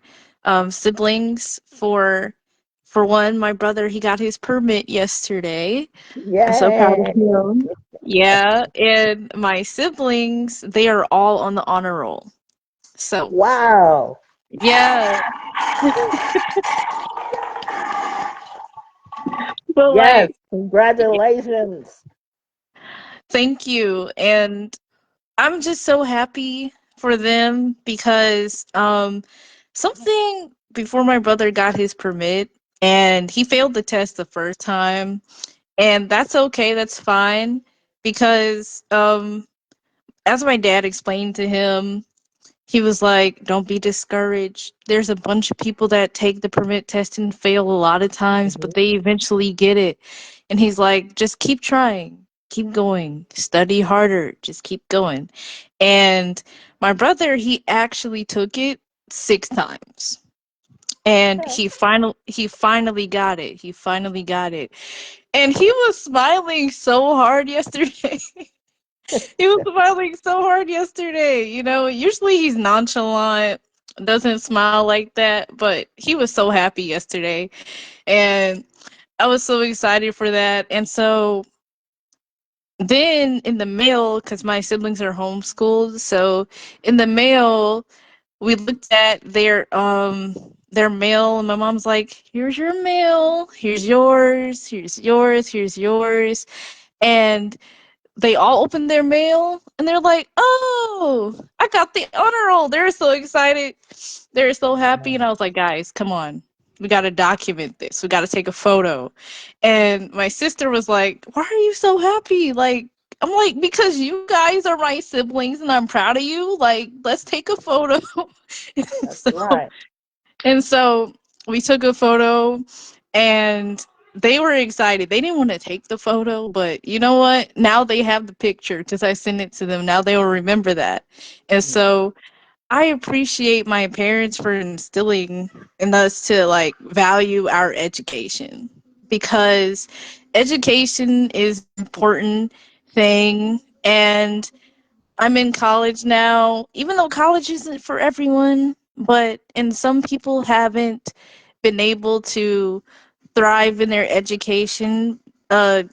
siblings for one, my brother, he got his permit yesterday. I'm so proud of Yay! him. Yeah, and my siblings, they are all on the honor roll. So, Wow! yeah, but Yes, like, congratulations! thank you. And I'm just so happy for them because something before my brother got his permit and he failed the test the first time, and that's okay, that's fine, because as my dad explained to him, he was like, don't be discouraged. There's a bunch of people that take the permit test and fail a lot of times, but Mhm. they eventually get it. And he's like, just keep trying, keep going, study harder, just keep going. And my brother, he actually took it 6 times. and Okay. he finally got it. He finally got it. And he was smiling so hard yesterday. He was smiling so hard yesterday. You know, usually he's nonchalant, doesn't smile like that, but he was so happy yesterday. And I was so excited for that. And so then in the mail, because my siblings are homeschooled, so in the mail, we looked at their mail, and my mom's like, here's your mail, here's yours, here's yours, here's yours. And they all opened their mail and they're like, oh, I got the honor roll. They're so excited. They're so happy. And I was like, guys, come on. We got to document this. We got to take a photo. And my sister was like, why are you so happy? Like, I'm like, because you guys are my siblings and I'm proud of you. Like, let's take a photo. That's so right. and so we took a photo and they were excited. They didn't want to take the photo, but you know what? Now they have the picture because I sent it to them. Now they will remember that. And so I appreciate my parents for instilling in us to like value our education because education is an important thing. And I'm in college now, even though college isn't for everyone, and some people haven't been able to thrive in their education, uh,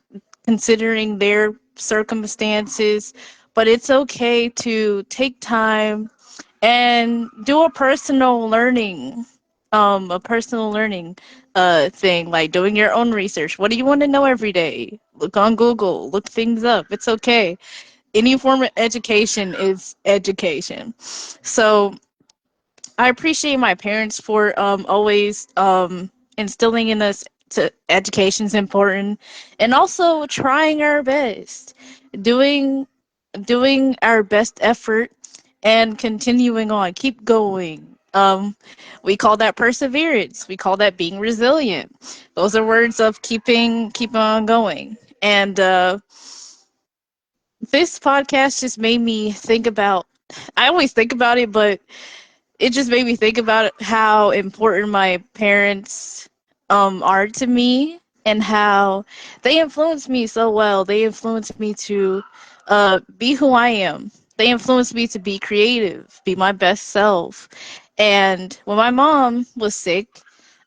considering their circumstances. But it's okay to take time and do a personal learning thing, like doing your own research. What do you want to know every day? Look on Google, look things up. It's okay. Any form of education is education. So I appreciate my parents for always instilling in us to education's important, and also trying our best, doing doing our best effort, and continuing on, keep going. We call that perseverance. We call that being resilient. Those are words of keeping on going. And this podcast just made me think about. I always think about it, but it just made me think about how important my parents are to me and how they influenced me so well. They influenced me to be who I am. They influenced me to be creative, be my best self. And when my mom was sick,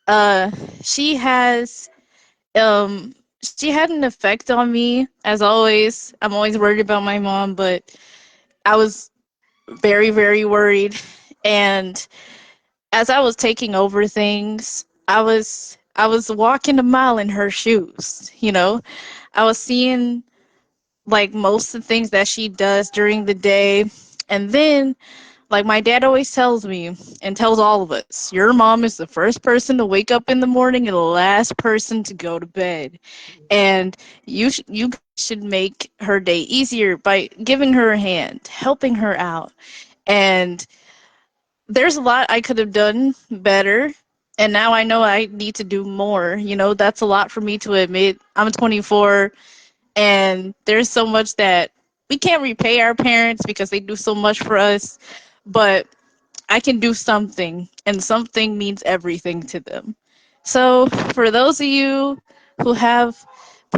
uh, she has she had an effect on me. As always, I'm always worried about my mom, but I was very, very worried. And as I was taking over things, I was walking a mile in her shoes, you know. I was seeing like most of the things that she does during the day. And then like my dad always tells me and tells all of us, your mom is the first person to wake up in the morning and the last person to go to bed. And you should make her day easier by giving her a hand, helping her out. And there's a lot I could have done better. And now I know I need to do more. You know, that's a lot for me to admit. I'm 24, and there's so much that we can't repay our parents because they do so much for us. But I can do something, and something means everything to them. So, for those of you who have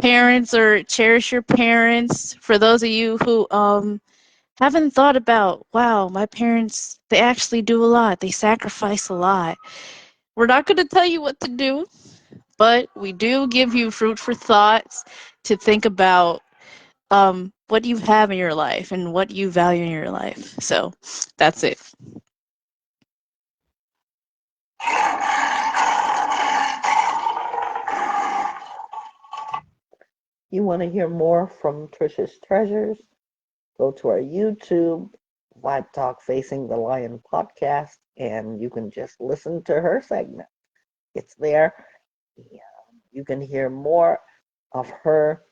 parents or cherish your parents, for those of you who haven't thought about, wow, my parents, they actually do a lot. They sacrifice a lot. We're not going to tell you what to do, but we do give you food for thoughts to think about what you have in your life and what you value in your life. So that's it. You want to hear more from Trisha's Treasures? Go to our YouTube, Vibe Talk Facing the Lion podcast, and you can just listen to her segment. It's there. Yeah. You can hear more of her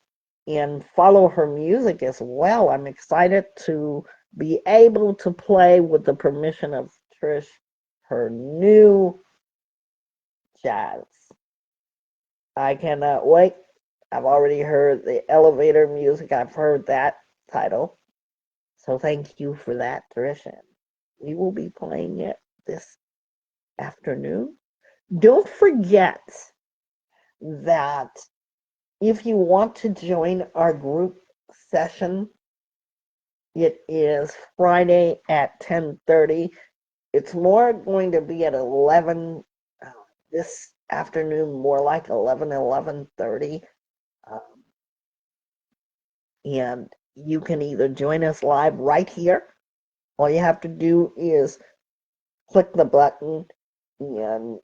and follow her music as well. I'm excited to be able to play, with the permission of Trish, her new jazz. I cannot wait. I've already heard the elevator music. I've heard that title. So thank you for that, Trish. And we will be playing it this afternoon. Don't forget that if you want to join our group session, it is Friday at 10:30. It's more going to be at 11 this afternoon, more like 11:30. Um, and you can either join us live right here. All you have to do is click the button and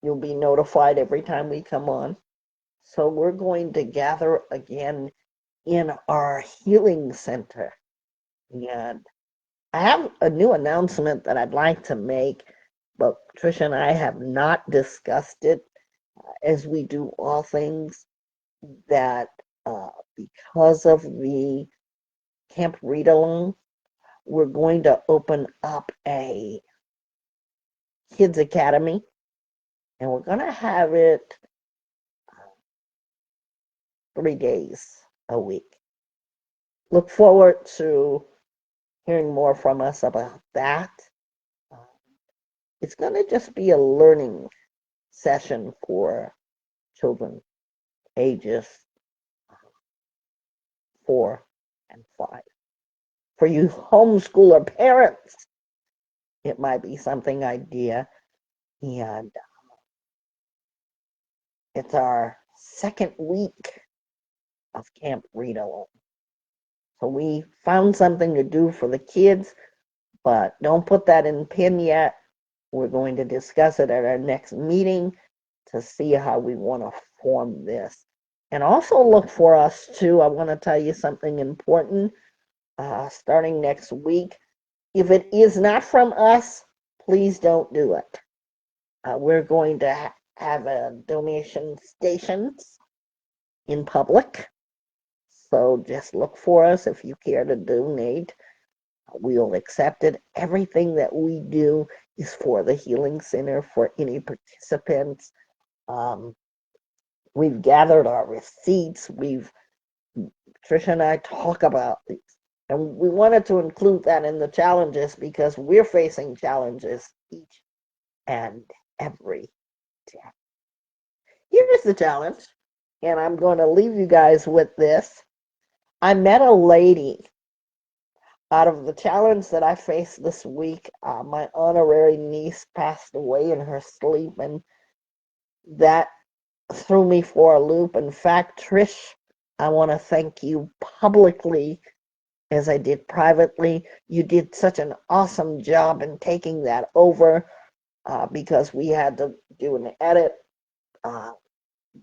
you'll be notified every time we come on. So we're going to gather again in our healing center. And I have a new announcement that I'd like to make, but Tricia and I have not discussed it as we do all things that because of the Camp Read Along, we're going to open up a kids academy and we're going to have it 3 days a week. Look forward to hearing more from us about that. Uh, it's going to just be a learning session for children ages 4 and 5. For you homeschooler parents, it might be something idea. And it's our second week of Camp Read Along. So we found something to do for the kids, but don't put that in pen yet. We're going to discuss it at our next meeting to see how we want to form this. And also look for us too. I want to tell you something important starting next week. If it is not from us, please don't do it. We're going to have a donation stations in public. So just look for us if you care to donate. We'll accept it. Everything that we do is for the Healing Center, for any participants. Um, we've gathered our receipts. Tricia and I talk about these. And we wanted to include that in the challenges because we're facing challenges each and every day. Here's the challenge, and I'm going to leave you guys with this. I met a lady out of the challenge that I faced this week. My honorary niece passed away in her sleep, and that threw me for a loop. In fact, Trish, I want to thank you publicly as I did privately. You did such an awesome job in taking that over because we had to do an edit uh,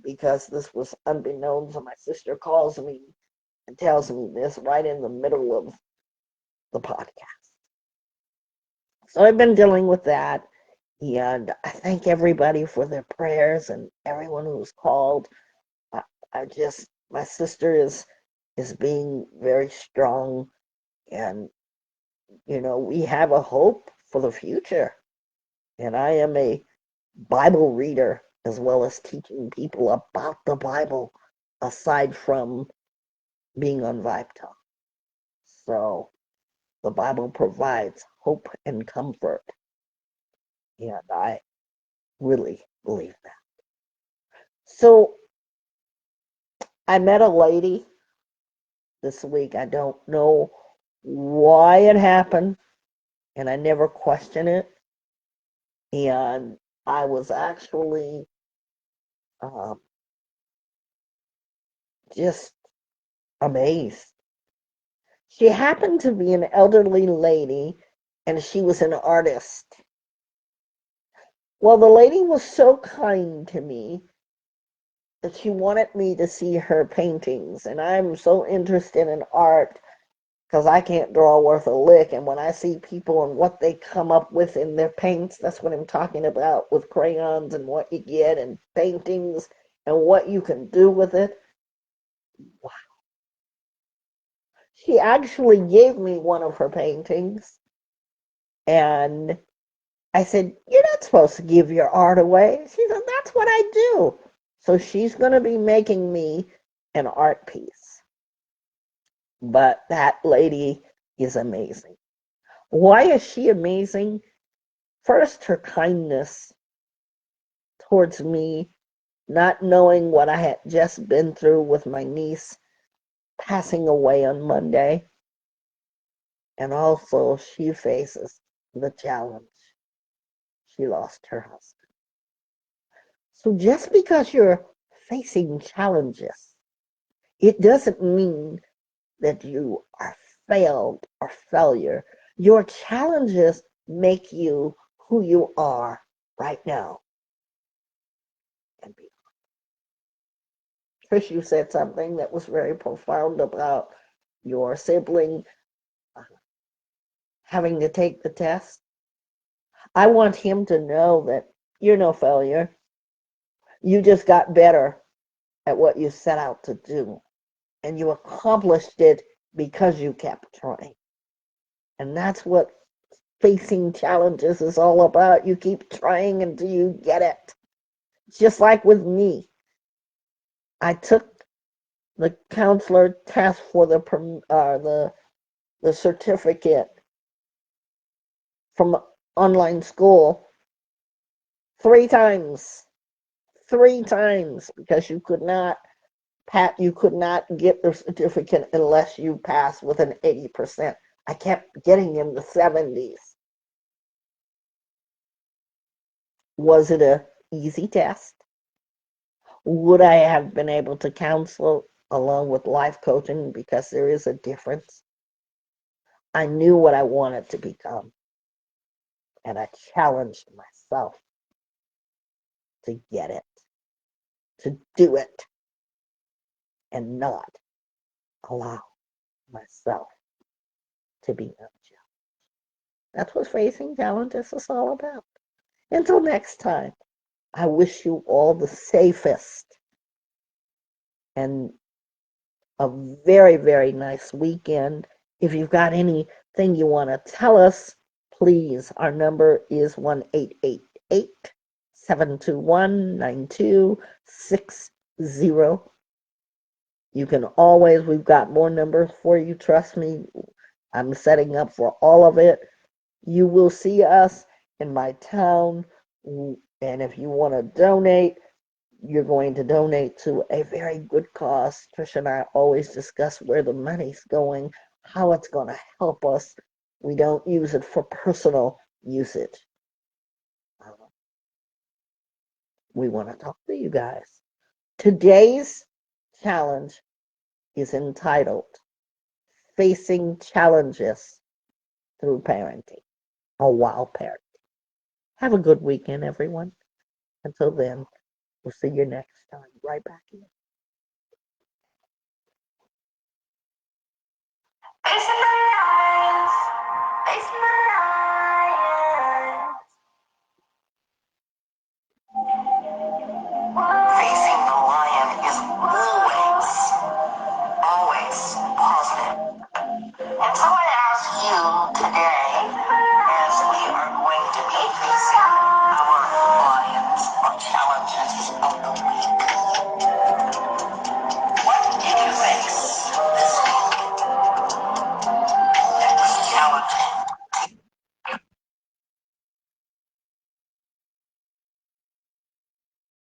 because this was unbeknownst. And my sister calls me and tells me this right in the middle of the podcast. So I've been dealing with that. And I thank everybody for their prayers and everyone who's called. I, my sister is being very strong, and we have a hope for the future. And I am a Bible reader as well as teaching people about the Bible aside from being on VibeTalk. So the Bible provides hope and comfort. And I really believe that. So I met a lady this week. I don't know why it happened, and I never question it. And I was actually um, just amazed. She happened to be an elderly lady, and she was an artist. Well, the lady was so kind to me that she wanted me to see her paintings, and I'm so interested in art because I can't draw worth a lick. And when I see people and what they come up with in their paints, that's what I'm talking about with crayons and what you get and paintings and what you can do with it. Wow. She actually gave me one of her paintings, and I said, "You're not supposed to give your art away." She said, "That's what I do." So she's going to be making me an art piece. But that lady is amazing. Why is she amazing? First, her kindness. towards me, not knowing what I had just been through with my niece passing away on Monday. And also, she faces the challenge. She lost her husband. So just because you're facing challenges, it doesn't mean that you are failed or failure. Your challenges make you who you are right now. And Trish, you said something that was very profound about your sibling having to take the test. I want him to know that you're no failure. You just got better at what you set out to do. And you accomplished it because you kept trying. And that's what facing challenges is all about. You keep trying until you get it. Just like with me. I took the counselor test for the certificate from online school 3 times. 3 times because you could not get the certificate unless you passed with an 80%. I kept getting in the 70s. Was it a easy test? Would I have been able to counsel along with life coaching because there is a difference? I knew what I wanted to become, and I challenged myself to get it, to do it, and not allow myself to be unjust. That's what facing challenges is all about. Until next time, I wish you all the safest and a very, very nice weekend. If you've got anything you want to tell us, please, our number is 1-888-721-9260. You can always, we've got more numbers for you. Trust me, I'm setting up for all of it. You will see us in my town. And if you want to donate, you're going to donate to a very good cause. Trish and I always discuss where the money's going, how it's going to help us. We don't use it for personal usage. We want to talk to you guys. Today's challenge is entitled Facing Challenges Through Parenting or While Parenting. Have a good weekend, everyone. Until then, we'll see you next time. Right back here.